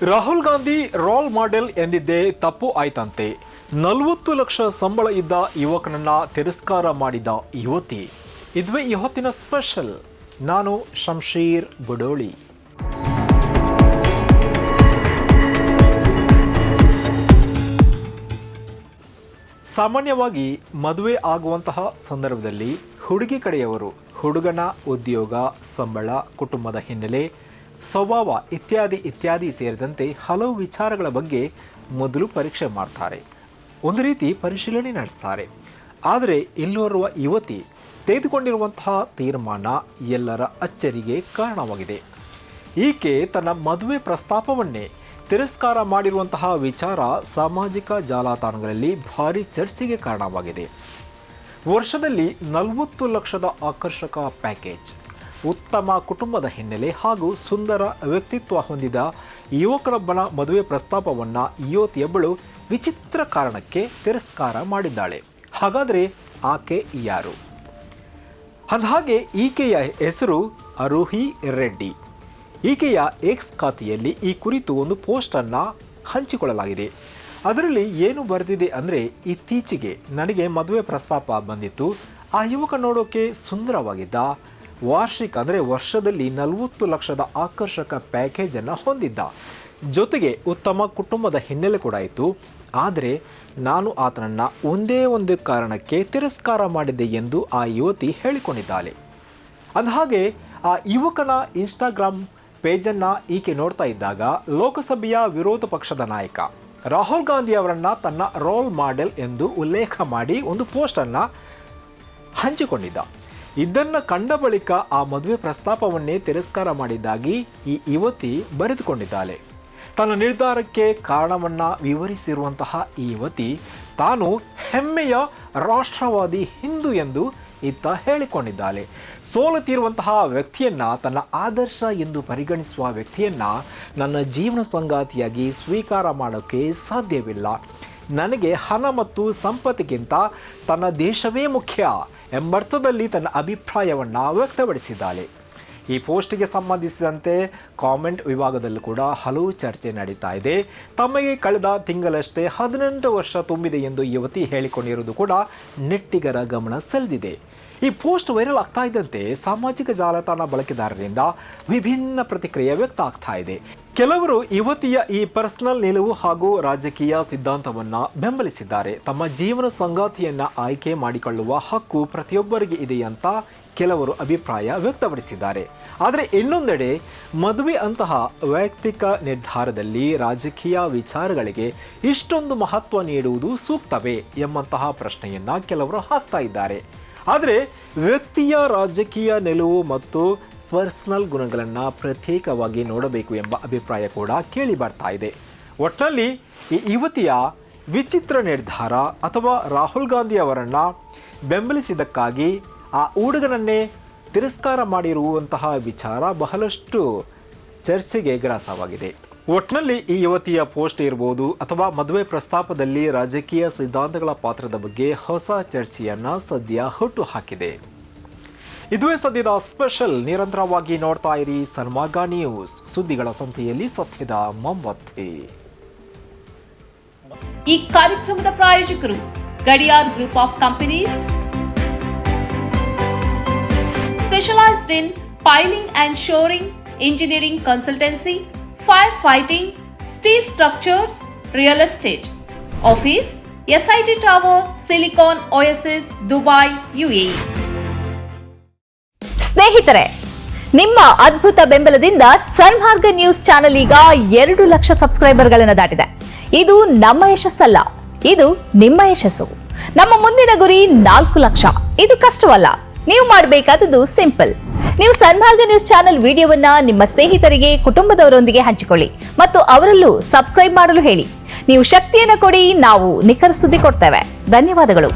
Rahul Gandhi role model ಎಂದಿದ್ದೇ ತಪ್ಪು ಆಯ್ತಂತೆ. 40 ಲಕ್ಷ ಸಂಬಳ ಇದ್ದ ಯುವಕನನ್ನ ತಿರಸ್ಕಾರ ಮಾಡಿದ ಯುವತಿ. ಇದುವೇ ಈ ಹೊತ್ತಿನ ಸ್ಪೆಷಲ್. ನಾನು ಶಂಶೀರ್ ಬುಡೋಳಿ. ಸಾಮಾನ್ಯವಾಗಿ ಮದುವೆ ಆಗುವಂತಹ ಸಂದರ್ಭದಲ್ಲಿ ಹುಡುಗಿ ಕಡೆಯವರು ಹುಡುಗನ ಉದ್ಯೋಗ, ಸಂಬಳ, ಕುಟುಂಬದ ಹಿನ್ನೆಲೆ, ಸ್ವಭಾವ ಇತ್ಯಾದಿ ಸೇರಿದಂತೆ ಹಲವು ವಿಚಾರಗಳ ಬಗ್ಗೆ ಮೊದಲು ಪರೀಕ್ಷೆ ಮಾಡ್ತಾರೆ. ಒಂದು ರೀತಿ ಪರಿಶೀಲನೆ ನಡೆಸ್ತಾರೆ. ಆದರೆ ಇಲ್ಲಿರುವ ಯುವತಿ ತೆಗೆದುಕೊಂಡಿರುವಂತಹ ತೀರ್ಮಾನ ಎಲ್ಲರ ಅಚ್ಚರಿಗೆ ಕಾರಣವಾಗಿದೆ. ಈಕೆ ತನ್ನ ಮದುವೆ ಪ್ರಸ್ತಾಪವನ್ನೇ ತಿರಸ್ಕಾರ ಮಾಡಿರುವಂತಹ ವಿಚಾರ ಸಾಮಾಜಿಕ ಜಾಲತಾಣಗಳಲ್ಲಿ ಭಾರಿ ಚರ್ಚೆಗೆ ಕಾರಣವಾಗಿದೆ. ವರ್ಷದಲ್ಲಿ 40 ಲಕ್ಷದ ಆಕರ್ಷಕ ಪ್ಯಾಕೇಜ್, ಉತ್ತಮ ಕುಟುಂಬದ ಹಿನ್ನೆಲೆ ಹಾಗೂ ಸುಂದರ ವ್ಯಕ್ತಿತ್ವ ಹೊಂದಿದ ಯುವಕನೊಬ್ಬನ ಮದುವೆ ಪ್ರಸ್ತಾಪವನ್ನು ಯುವತಿಯೊಬ್ಬಳು ವಿಚಿತ್ರ ಕಾರಣಕ್ಕೆ ತಿರಸ್ಕಾರ ಮಾಡಿದ್ದಾಳೆ. ಹಾಗಾದರೆ ಆಕೆ ಯಾರು? ಅಂದಹಾಗೆ ಈಕೆಯ ಹೆಸರು ಅರುಹಿ ರೆಡ್ಡಿ. ಈಕೆಯ ಎಕ್ಸ್ ಖಾತೆಯಲ್ಲಿ ಈ ಕುರಿತು ಒಂದು ಪೋಸ್ಟನ್ನು ಹಂಚಿಕೊಳ್ಳಲಾಗಿದೆ. ಅದರಲ್ಲಿ ಏನು ಬರೆದಿದೆ ಅಂದರೆ, ಇತ್ತೀಚೆಗೆ ನನಗೆ ಮದುವೆ ಪ್ರಸ್ತಾಪ ಬಂದಿತ್ತು. ಆ ಯುವಕ ನೋಡೋಕೆ ಸುಂದರವಾಗಿದ್ದ, ವಾರ್ಷಿಕ ಅಂದರೆ ವರ್ಷದಲ್ಲಿ 40 ಲಕ್ಷದ ಆಕರ್ಷಕ ಪ್ಯಾಕೇಜನ್ನು ಹೊಂದಿದ್ದ, ಜೊತೆಗೆ ಉತ್ತಮ ಕುಟುಂಬದ ಹಿನ್ನೆಲೆ ಕೂಡ ಇತ್ತು. ಆದರೆ ನಾನು ಆತನನ್ನು ಒಂದೇ ಒಂದು ಕಾರಣಕ್ಕೆ ತಿರಸ್ಕಾರ ಮಾಡಿದ್ದೆ ಎಂದು ಆ ಯುವತಿ ಹೇಳಿಕೊಂಡಿದ್ದಾಳೆ. ಅಂದಹಾಗೆ ಆ ಯುವಕನ ಇನ್ಸ್ಟಾಗ್ರಾಮ್ ಪೇಜನ್ನು ಈಕೆ ನೋಡ್ತಾ ಇದ್ದಾಗ ಲೋಕಸಭೆಯ ವಿರೋಧ ಪಕ್ಷದ ನಾಯಕ ರಾಹುಲ್ ಗಾಂಧಿ ಅವರನ್ನು ತನ್ನ ರೋಲ್ ಮಾಡೆಲ್ ಎಂದು ಉಲ್ಲೇಖ ಮಾಡಿ ಒಂದು ಪೋಸ್ಟನ್ನು ಹಂಚಿಕೊಂಡಿದ್ದ. ಇದನ್ನು ಕಂಡ ಬಳಿಕ ಆ ಮದುವೆ ಪ್ರಸ್ತಾಪವನ್ನೇ ತಿರಸ್ಕಾರ ಮಾಡಿದ್ದಾಗಿ ಈ ಯುವತಿ ಬರೆದುಕೊಂಡಿದ್ದಾಳೆ. ತನ್ನ ನಿರ್ಧಾರಕ್ಕೆ ಕಾರಣವನ್ನು ವಿವರಿಸಿರುವಂತಹ ಈ ಯುವತಿ ತಾನು ಹೆಮ್ಮೆಯ ರಾಷ್ಟ್ರವಾದಿ ಹಿಂದೂ ಎಂದು ಇತ್ತ ಹೇಳಿಕೊಂಡಿದ್ದಾಳೆ. ಸೋಲುತ್ತಿರುವಂತಹ ವ್ಯಕ್ತಿಯನ್ನು, ತನ್ನ ಆದರ್ಶ ಎಂದು ಪರಿಗಣಿಸುವ ವ್ಯಕ್ತಿಯನ್ನು ನನ್ನ ಜೀವನ ಸಂಗಾತಿಯಾಗಿ ಸ್ವೀಕಾರ ಮಾಡೋಕ್ಕೆ ಸಾಧ್ಯವಿಲ್ಲ. ನನಗೆ ಹಣ ಮತ್ತು ಸಂಪತ್ತಿಗಿಂತ ತನ್ನ ದೇಶವೇ ಮುಖ್ಯ ಎಂಬರ್ಥದಲ್ಲಿ ತನ್ನ ಅಭಿಪ್ರಾಯವನ್ನು ವ್ಯಕ್ತಪಡಿಸಿದ್ದಾಳೆ. ಈ ಪೋಸ್ಟ್ಗೆ ಸಂಬಂಧಿಸಿದಂತೆ ಕಾಮೆಂಟ್ ವಿಭಾಗದಲ್ಲೂ ಕೂಡ ಹಲವು ಚರ್ಚೆ ನಡೀತಾ ಇದೆ. ತಮಗೆ ಕಳೆದ ತಿಂಗಳಷ್ಟೇ 18 ವರ್ಷ ತುಂಬಿದೆ ಎಂದು ಯುವತಿ ಹೇಳಿಕೊಂಡಿರುವುದು ಕೂಡ ನೆಟ್ಟಿಗರ ಗಮನ ಸೆಳೆದಿದೆ. ಈ ಪೋಸ್ಟ್ ವೈರಲ್ ಆಗ್ತಾ ಇದ್ದಂತೆ ಸಾಮಾಜಿಕ ಜಾಲತಾಣ ಬಳಕೆದಾರರಿಂದ ವಿಭಿನ್ನ ಪ್ರತಿಕ್ರಿಯೆ ವ್ಯಕ್ತ ಆಗ್ತಾ ಇದೆ. ಕೆಲವರು ಯುವತಿಯ ಈ ಪರ್ಸನಲ್ ನಿಲುವು ಹಾಗೂ ರಾಜಕೀಯ ಸಿದ್ಧಾಂತವನ್ನು ಬೆಂಬಲಿಸಿದ್ದಾರೆ. ತಮ್ಮ ಜೀವನ ಸಂಗಾತಿಯನ್ನು ಆಯ್ಕೆ ಮಾಡಿಕೊಳ್ಳುವ ಹಕ್ಕು ಪ್ರತಿಯೊಬ್ಬರಿಗೆ ಇದೆ ಅಂತ ಕೆಲವರು ಅಭಿಪ್ರಾಯ ವ್ಯಕ್ತಪಡಿಸಿದ್ದಾರೆ. ಆದರೆ ಇನ್ನೊಂದೆಡೆ ಮದುವೆ ಅಂತಹ ವೈಯಕ್ತಿಕ ನಿರ್ಧಾರದಲ್ಲಿ ರಾಜಕೀಯ ವಿಚಾರಗಳಿಗೆ ಇಷ್ಟೊಂದು ಮಹತ್ವ ನೀಡುವುದು ಸೂಕ್ತವೇ ಎಂಬಂತಹ ಪ್ರಶ್ನೆಯನ್ನು ಕೆಲವರು ಹಾಕ್ತಾ ಇದ್ದಾರೆ. ಆದರೆ ವ್ಯಕ್ತಿಯ ರಾಜಕೀಯ ನಿಲುವು ಮತ್ತು ಪರ್ಸನಲ್ ಗುಣಗಳನ್ನು ಪ್ರತ್ಯೇಕವಾಗಿ ನೋಡಬೇಕು ಎಂಬ ಅಭಿಪ್ರಾಯ ಕೂಡ ಕೇಳಿ ಬರ್ತಾ ಇದೆ. ಒಟ್ಟಿನಲ್ಲಿ ಈ ಯುವತಿಯ ವಿಚಿತ್ರ ನಿರ್ಧಾರ ಅಥವಾ ರಾಹುಲ್ ಗಾಂಧಿ ಅವರನ್ನು ಬೆಂಬಲಿಸಿದ್ದಕ್ಕಾಗಿ ಆ ಹುಡುಗನನ್ನೇ ತಿರಸ್ಕಾರ ಮಾಡಿರುವಂತಹ ವಿಚಾರ ಬಹಳಷ್ಟು ಚರ್ಚೆಗೆ ಗ್ರಾಸವಾಗಿದೆ. ಒಟ್ಟಿನಲ್ಲಿ ಈ ಯುವತಿಯ ಪೋಸ್ಟ್ ಇರ್ಬೋದು ಅಥವಾ ಮದುವೆ ಪ್ರಸ್ತಾಪದಲ್ಲಿ ರಾಜಕೀಯ ಸಿದ್ಧಾಂತಗಳ ಪಾತ್ರದ ಬಗ್ಗೆ ಹೊಸ ಚರ್ಚೆಯನ್ನು ಸದ್ಯ ಹುಟ್ಟು ಹಾಕಿದೆ. ಇದುವೇ ಸದ್ಯದ ಸ್ಪೆಷಲ್. ನಿರಂತರವಾಗಿ ನೋಡ್ತಾ ಇರಿ ಸನ್ಮಾರ್ಗ ನ್ಯೂಸ್. ಸುದ್ದಿಗಳ ಸಂತೆಯಲ್ಲಿ ಸತ್ಯದ ಮೊಂಬತ್ತಿ. ಈ ಕಾರ್ಯಕ್ರಮದ ಪ್ರಾಯೋಜಕರು Gadiyar group of companies, specialized in piling and shoring, engineering consultancy, firefighting, steel structures, real estate. Office, SIT Tower, Silicon Oasis, Dubai, UAE. ಸ್ನೇಹಿತರೆ, ನಿಮ್ಮ ಅದ್ಭುತ ಬೆಂಬಲದಿಂದ ಸನ್ಮಾರ್ಗ ನ್ಯೂಸ್ ಚಾನೆಲ್ ಈಗ 2 ಲಕ್ಷ ಸಬ್ಸ್ಕ್ರೈಬರ್ಗಳನ್ನು ದಾಟಿದೆ. ಇದು ನಮ್ಮ ಯಶಸ್ಸಲ್ಲ, ಇದು ನಿಮ್ಮ ಯಶಸ್ಸು. ನಮ್ಮ ಮುಂದಿನ ಗುರಿ 4 ಲಕ್ಷ. ಇದು ಕಷ್ಟವಲ್ಲ. ನೀವು ಮಾಡಬೇಕಾದದ್ದು ಸಿಂಪಲ್. ನೀವು ಸನ್ಮಾರ್ಗ ನ್ಯೂಸ್ ಚಾನೆಲ್ ವಿಡಿಯೋವನ್ನ ನಿಮ್ಮ ಸ್ನೇಹಿತರಿಗೆ, ಕುಟುಂಬದವರೊಂದಿಗೆ ಹಂಚಿಕೊಳ್ಳಿ ಮತ್ತು ಅವರಲ್ಲೂ ಸಬ್ಸ್ಕ್ರೈಬ್ ಮಾಡಲು ಹೇಳಿ. ನೀವು ಶಕ್ತಿಯನ್ನು ಕೊಡಿ, ನಾವು ನಿಖರ ಸುದ್ದಿ ಕೊಡ್ತೇವೆ. ಧನ್ಯವಾದಗಳು.